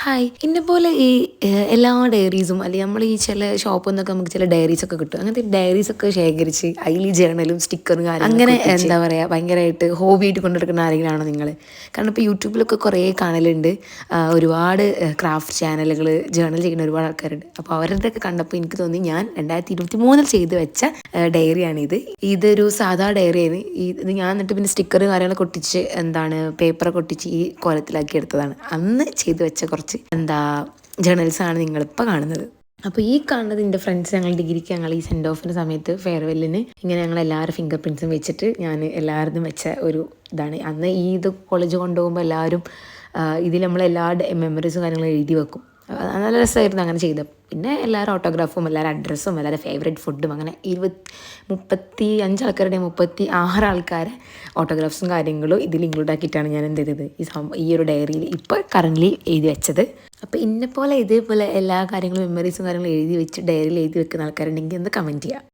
Hi. ഇന്നെപ്പോലെ ഈ എല്ലാ ഡയറീസും അല്ലെങ്കിൽ നമ്മൾ ഈ ചില ഷോപ്പിൽ നിന്നൊക്കെ നമുക്ക് ചില ഡയറീസൊക്കെ കിട്ടും. അങ്ങനത്തെ ഡയറീസൊക്കെ ശേഖരിച്ച് അതിൽ ജേർണലും സ്റ്റിക്കറും അങ്ങനെ എന്താ പറയുക ഭയങ്കരമായിട്ട് ഹോബിയായിട്ട് കൊണ്ടെടുക്കുന്ന ആരെങ്കിലും ആണോ നിങ്ങൾ? കാരണം ഇപ്പോൾ യൂട്യൂബിലൊക്കെ കുറേ കാണലുണ്ട്. ഒരുപാട് ക്രാഫ്റ്റ് ചാനലുകൾ ജേർണൽ ചെയ്യുന്ന ഒരുപാട് ആൾക്കാരുണ്ട്. അപ്പോൾ അവരുടെയൊക്കെ കണ്ടപ്പോൾ എനിക്ക് തോന്നി ഞാൻ 2023 ചെയ്ത് വെച്ച ഡയറിയാണിത്. ഇതൊരു സാധാ ഡയറിയാണ്. ഇത് ഞാൻ എന്നിട്ട് പിന്നെ സ്റ്റിക്കർ കാര്യങ്ങളൊക്കെ ഒട്ടിച്ച് പേപ്പറൊക്കെ ഒട്ടിച്ച് ഈ കോലത്തിലാക്കി എടുത്തതാണ്. അന്ന് ചെയ്ത് വെച്ച കുറച്ച് ജേർണൽസാണ് നിങ്ങളിപ്പോൾ കാണുന്നത്. അപ്പോൾ ഈ കാണുന്നത് എൻ്റെ ഫ്രണ്ട്സ് ഞങ്ങൾ ഡിഗ്രിക്ക് ഞങ്ങൾ ഈ സെൻഡ് ഓഫിൻ്റെ സമയത്ത് ഫെയർവെല്ലിന് ഇങ്ങനെ ഞങ്ങൾ എല്ലാവരും ഫിംഗർ പ്രിൻറ്റ്സും വെച്ചിട്ട് ഞാൻ എല്ലാവരും വെച്ച ഒരു ഇതാണ്. അന്ന് ഈ ഇത് കോളേജ് കൊണ്ടുപോകുമ്പോൾ എല്ലാവരും ഇതിൽ നമ്മളെല്ലാ മെമ്മറീസും കാര്യങ്ങളും എഴുതി വെക്കും. നല്ല രസമായിരുന്നു അങ്ങനെ ചെയ്തത്. പിന്നെ എല്ലാവരും ഓട്ടോഗ്രാഫും എല്ലാവരും അഡ്രസ്സും എല്ലാവരും ഫേവറേറ്റ് ഫുഡും അങ്ങനെ 35 ആൾക്കാരുടെ 36 ആൾക്കാരെ ഓട്ടോഗ്രാഫ്സും കാര്യങ്ങളും ഇതിൽ ഇൻക്ലൂഡ് ആക്കിയിട്ടാണ് ഞാൻ എന്ത് ചെയ്തത് ഈ ഒരു ഡയറിയിൽ ഇപ്പോൾ കറൻ്റ്ലി എഴുതി വെച്ചത്. അപ്പോൾ ഇതേപോലെ എല്ലാ കാര്യങ്ങളും മെമ്മറീസും കാര്യങ്ങളും എഴുതി വെച്ച് ഡയറിയിൽ എഴുതി വെക്കുന്ന ആൾക്കാരുണ്ടെങ്കിൽ ഒന്ന് കമൻറ്റ് ചെയ്യുക.